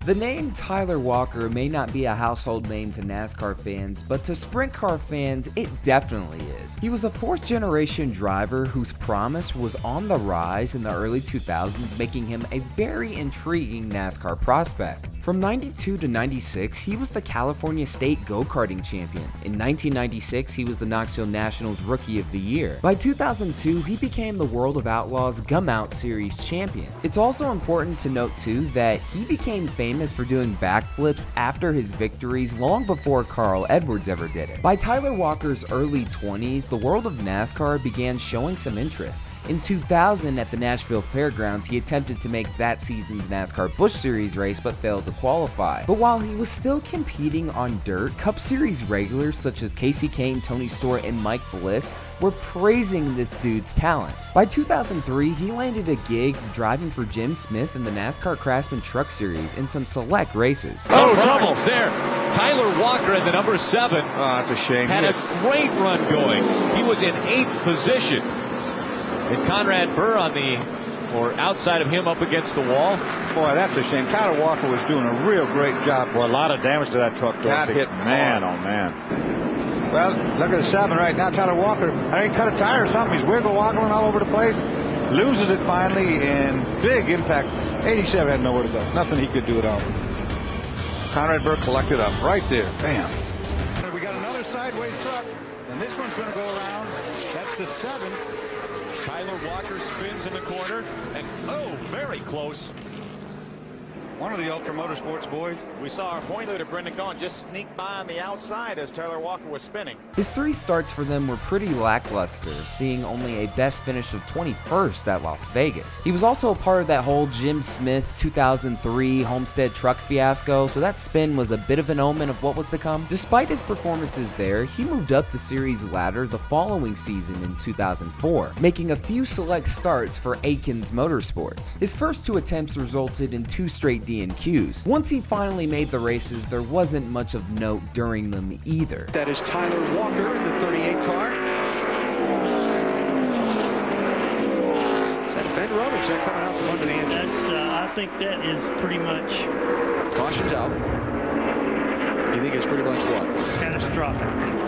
The name Tyler Walker may not be a household name to NASCAR fans, but to sprint car fans, it definitely is. He was a fourth-generation driver whose promise was on the rise in the early 2000s, making him a very intriguing NASCAR prospect. From 92 to 96, he was the California State Go-Karting Champion. In 1996, he was the Knoxville Nationals Rookie of the Year. By 2002, he became the World of Outlaws Gum Out Series champion. It's also important to note too that he became famous for doing backflips after his victories long before Carl Edwards ever did it. By Tyler Walker's early 20s, the world of NASCAR began showing some interest. In 2000 at the Nashville Fairgrounds, he attempted to make that season's NASCAR Busch Series race but failed to qualify. But while he was still competing on dirt, Cup Series regulars such as Casey Kane, Tony Stewart, and Mike Bliss were praising this dude's talents. By 2003, he landed a gig driving for Jim Smith in the NASCAR Craftsman Truck Series in some select races. Oh, trouble there. Tyler Walker at the number 7. Oh, that's a shame. Had a great run going. He was in 8th position. And Conrad Burr or outside of him up against the wall. Boy, that's a shame. Tyler Walker was doing a real great job. Well, a lot of damage to that truck. Got hit. Man, oh man. Well, look at the 7 right now. Tyler Walker, I think cut a tire or something. He's wiggle-woggling all over the place. Loses it finally, and big impact. 87 had nowhere to go. Nothing he could do at all. Conrad Burr collected up right there. Bam. We got another sideways truck, and this one's going to go around. That's the 7. Tyler Walker spins in the corner, and oh, very close. One of the Ultra Motorsports boys. We saw our point leader, Brendan Gaughan, just sneak by on the outside as Tyler Walker was spinning. His 3 starts for them were pretty lackluster, seeing only a best finish of 21st at Las Vegas. He was also a part of that whole Jim Smith 2003 Homestead truck fiasco, so that spin was a bit of an omen of what was to come. Despite his performances there, he moved up the series ladder the following season in 2004, making a few select starts for Aikens Motorsports. His first 2 attempts resulted in 2 straight DNQs. Once he finally made the races, there wasn't much of note during them either. That is Tyler Walker in the 38 car. Is that a vent run or is that coming out from under the engine? That's, I think that is pretty much... Caution's out. You think it's pretty much what? Catastrophic.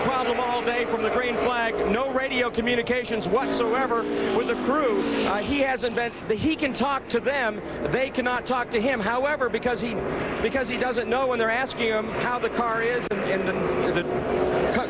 Problem all day from the green flag. No radio communications whatsoever with the crew. He can talk to them. They cannot talk to him. However, because he doesn't know when they're asking him how the car is and the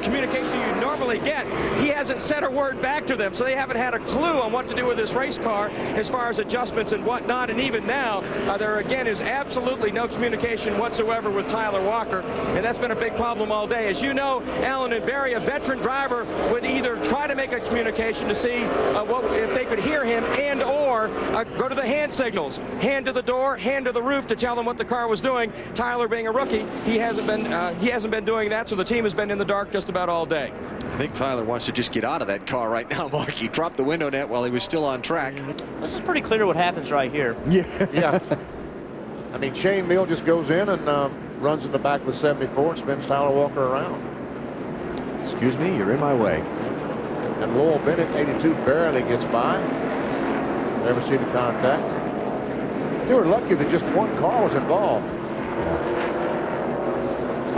communication you normally get, he hasn't said a word back to them. So they haven't had a clue on what to do with this race car as far as adjustments and whatnot. And even now, there again is absolutely no communication whatsoever with Tyler Walker. And that's been a big problem all day. As you know, Alan and Barry, a veteran driver would either try to make a communication to see if they could hear him and or go to the hand signals, hand to the door, hand to the roof to tell them what the car was doing. Tyler being a rookie, he hasn't been doing that, so the team has been in the dark just about all day. I think Tyler wants to just get out of that car right now, Mark. He dropped the window net while he was still on track. This is pretty clear what happens right here. Yeah. I mean, Shane Mill just goes in and runs in the back of the 74 and spins Tyler Walker around. Excuse me, you're in my way. And Lowell Bennett, 82, barely gets by. Never see the contact. They were lucky that just one car was involved.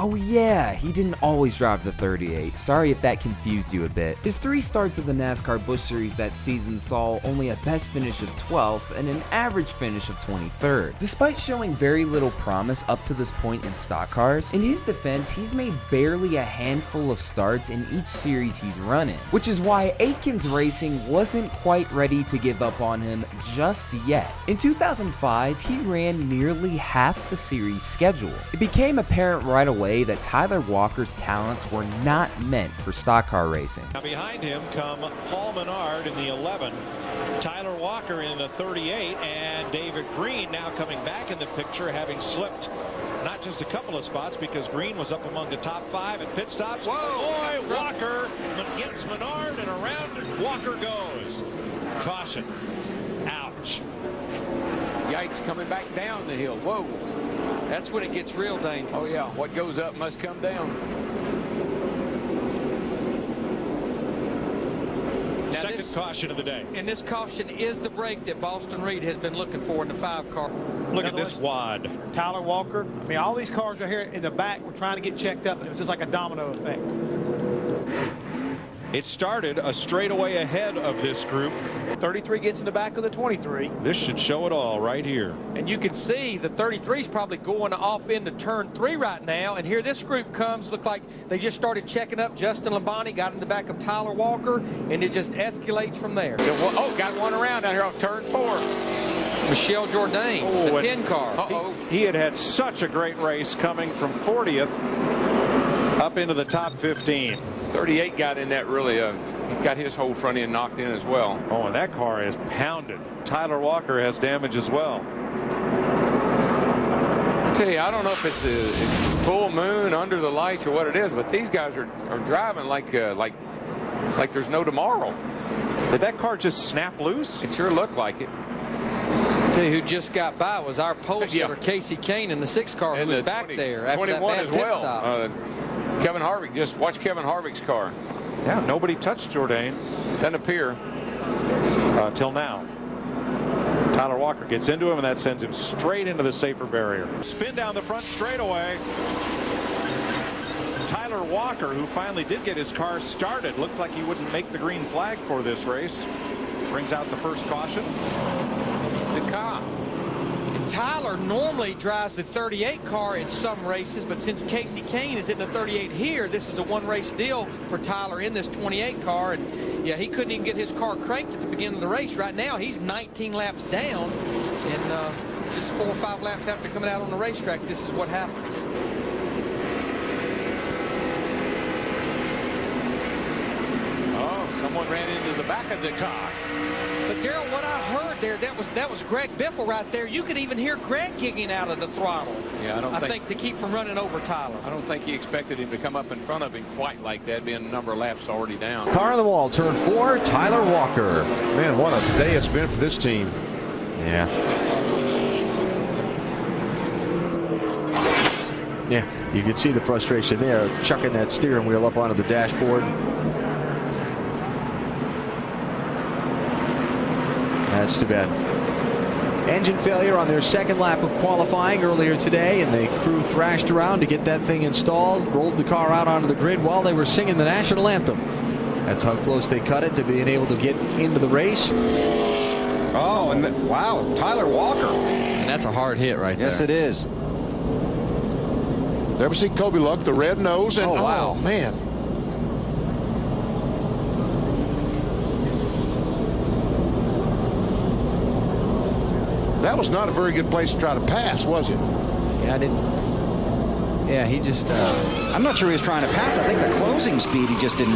Oh yeah, he didn't always drive the 38. Sorry if that confused you a bit. His 3 starts of the NASCAR Busch Series that season saw only a best finish of 12th and an average finish of 23rd. Despite showing very little promise up to this point in stock cars, in his defense, he's made barely a handful of starts in each series he's run in, which is why Aikens Racing wasn't quite ready to give up on him just yet. In 2005, he ran nearly half the series schedule. It became apparent right away that Tyler Walker's talents were not meant for stock car racing. Now behind him come Paul Menard in the 11, Tyler Walker in the 38, and David Green now coming back in the picture, having slipped not just a couple of spots because Green was up among the top 5 at pit stops. Whoa! Boy, Walker gets Menard and around Walker goes. Caution. Ouch. Yikes, coming back down the hill. Whoa. That's when it gets real dangerous. Oh, yeah. What goes up must come down. Now, Second first caution of the day. And this caution is the break that Boston Reed has been looking for in the 5 car. Look at this wad. Tyler Walker. I mean, all these cars are here in the back. We're trying to get checked up, and it was just like a domino effect. It started a straightaway ahead of this group. 33 gets in the back of the 23. This should show it all right here. And you can see the 33 is probably going off into turn 3 right now. And here this group comes. Look like they just started checking up. Justin Labonte got in the back of Tyler Walker, and it just escalates from there. Oh, got one around down here on turn 4. Michelle Jourdain, the 10 car. He had such a great race coming from 40th up into the top 15. 38 got in that really, he got his whole front end knocked in as well. Oh, and that car is pounded. Tyler Walker has damage as well. I tell you, I don't know if it's a full moon under the lights or what it is, but these guys are driving like there's no tomorrow. Did that car just snap loose? It sure looked like it. I tell you who just got by was our pole sitter, Casey Kane, in the 6 car, who was back there after 21 that bad as pit well. stop. Kevin Harvick, just watch Kevin Harvick's car. Yeah, nobody touched Jourdain. Doesn't appear. Till now. Tyler Walker gets into him, and that sends him straight into the safer barrier. Spin down the front straightaway. Tyler Walker, who finally did get his car started, looked like he wouldn't make the green flag for this race. Brings out the first caution. The car. Tyler normally drives the 38 car in some races, but since Casey Kane is in the 38 here, this is a one-race deal for Tyler in this 28 car. And yeah, he couldn't even get his car cranked at the beginning of the race. Right now, he's 19 laps down, and just 4 or 5 laps after coming out on the racetrack, this is what happens. Oh, someone ran into the back of the car. But Darrell, what I heard there, that was Greg Biffle right there. You could even hear Greg kicking out of the throttle. Yeah, I think to keep from running over Tyler. I don't think he expected him to come up in front of him quite like that, being a number of laps already down. Car on the wall, turn 4, Tyler Walker. Man, what a day it's been for this team. Yeah. Yeah, you can see the frustration there, chucking that steering wheel up onto the dashboard. That's too bad. Engine failure on their 2nd lap of qualifying earlier today, and the crew thrashed around to get that thing installed, rolled the car out onto the grid while they were singing the national anthem. That's how close they cut it to being able to get into the race. Oh, and wow, Tyler Walker. And that's a hard hit right there. Yes, it is. Ever see Kobe Luck, the red nose? And, oh, wow. Oh, man. That was not a very good place to try to pass, was it? Yeah, I didn't. Yeah, he just. I'm not sure he was trying to pass. I think the closing speed, he just didn't.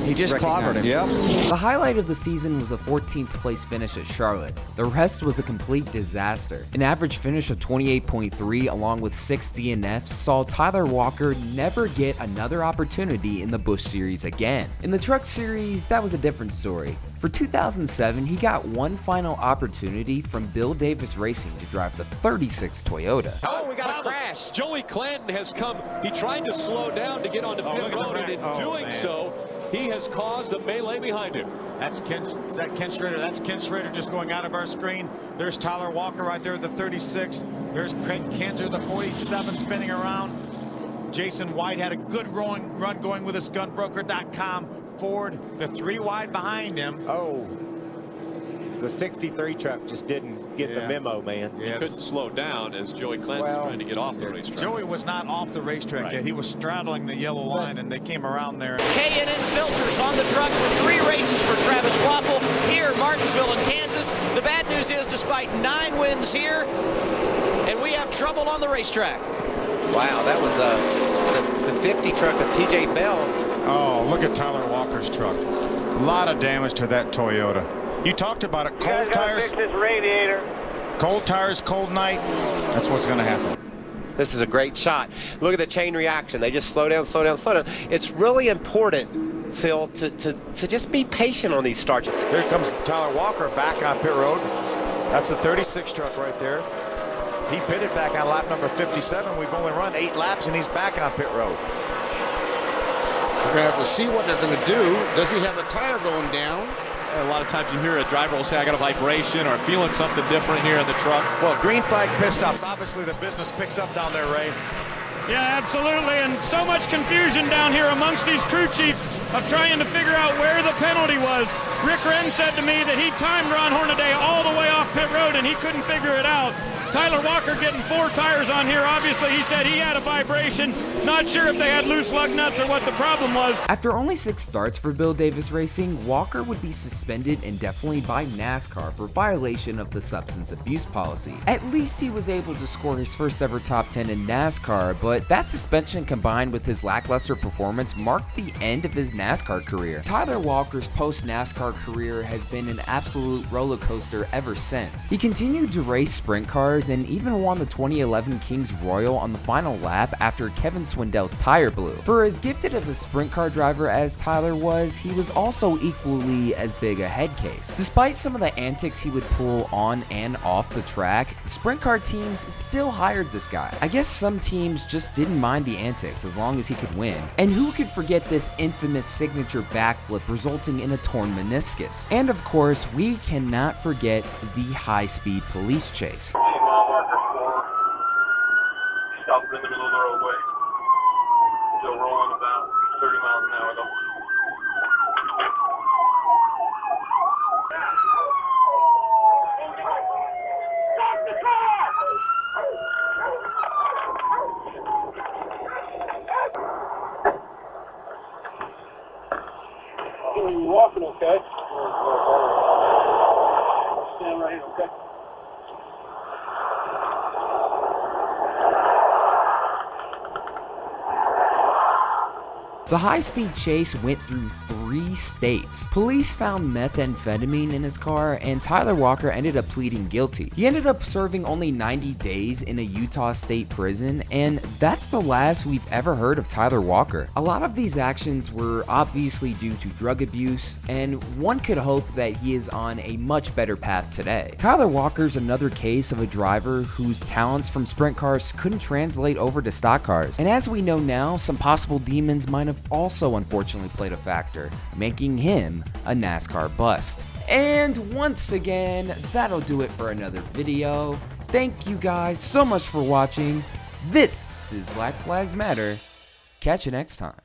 He just clobbered him. Yep. The highlight of the season was a 14th place finish at Charlotte. The rest was a complete disaster. An average finish of 28.3 along with 6 DNFs saw Tyler Walker never get another opportunity in the Busch Series again. In the Truck Series, that was a different story. For 2007, he got one final opportunity from Bill Davis Racing to drive the 36 Toyota. Oh, we got a crash. Joey Clanton has come. He tried to slow down to get onto pit road, and in doing so, he has caused a melee behind him. Is that Ken Schrader? That's Ken Schrader just going out of our screen. There's Tyler Walker right there, the 36. There's Craig Kinzer, the 47, spinning around. Jason White had a good run going with his gunbroker.com. Ford, the 3 wide behind him. Oh, the 63 truck just didn't get the memo, man. He couldn't slow down as Joey Clanton was trying to get off the racetrack. Joey was not off the racetrack yet. He was straddling the yellow line, and they came around there. K&N Filters on the truck for 3 races for Travis Quapple here in Martinsville in Kansas. The bad news is, despite 9 wins here, and we have trouble on the racetrack. Wow, that was the 50 truck of TJ Bell. Oh, look at Tyler Walker's truck. A lot of damage to that Toyota. You talked about it. Cold tires. Fix this radiator. Cold tires, cold night. That's what's going to happen. This is a great shot. Look at the chain reaction. They just slow down, slow down, slow down. It's really important, Phil, to just be patient on these starts. Here comes Tyler Walker back on pit road. That's the 36 truck right there. He pitted back on lap number 57. We've only run 8 laps, and he's back on pit road. We're going to have to see what they're going to do. Does he have a tire going down? A lot of times you hear a driver will say, I got a vibration or feeling something different here in the truck. Well, green flag pit stops. Obviously, the business picks up down there, Ray. Yeah, absolutely, and so much confusion down here amongst these crew chiefs of trying to figure out where the penalty was. Rick Wren said to me that he timed Ron Hornaday all the way off pit road and he couldn't figure it out. Tyler Walker getting 4 tires on here. Obviously, he said he had a vibration. Not sure if they had loose lug nuts or what the problem was. After only 6 starts for Bill Davis Racing, Walker would be suspended indefinitely by NASCAR for violation of the substance abuse policy. At least he was able to score his first ever top 10 in NASCAR, but that suspension combined with his lackluster performance marked the end of his NASCAR career. Tyler Walker's post-NASCAR career has been an absolute roller coaster ever since. He continued to race sprint cars and even won the 2011 Kings Royal on the final lap after Kevin Swindell's tire blew. For as gifted of a sprint car driver as Tyler was, he was also equally as big a head case. Despite some of the antics he would pull on and off the track, sprint car teams still hired this guy. I guess some teams just didn't mind the antics as long as he could win. And who could forget this infamous signature backflip resulting in a torn meniscus? And of course, we cannot forget the high-speed police chase. Stop in the middle of the roadway. Still rolling about 30 miles an hour though. Stop the car! Are you walking okay? Stand right here, okay? The high-speed chase went through 3 states. Police found methamphetamine in his car, and Tyler Walker ended up pleading guilty. He ended up serving only 90 days in a Utah state prison, and that's the last we've ever heard of Tyler Walker. A lot of these actions were obviously due to drug abuse, and one could hope that he is on a much better path today. Tyler Walker's another case of a driver whose talents from sprint cars couldn't translate over to stock cars. And as we know now, some possible demons might have also unfortunately played a factor, making him a NASCAR bust. And once again, that'll do it for another video. Thank you guys so much for watching. This is Black Flags Matter. Catch you next time.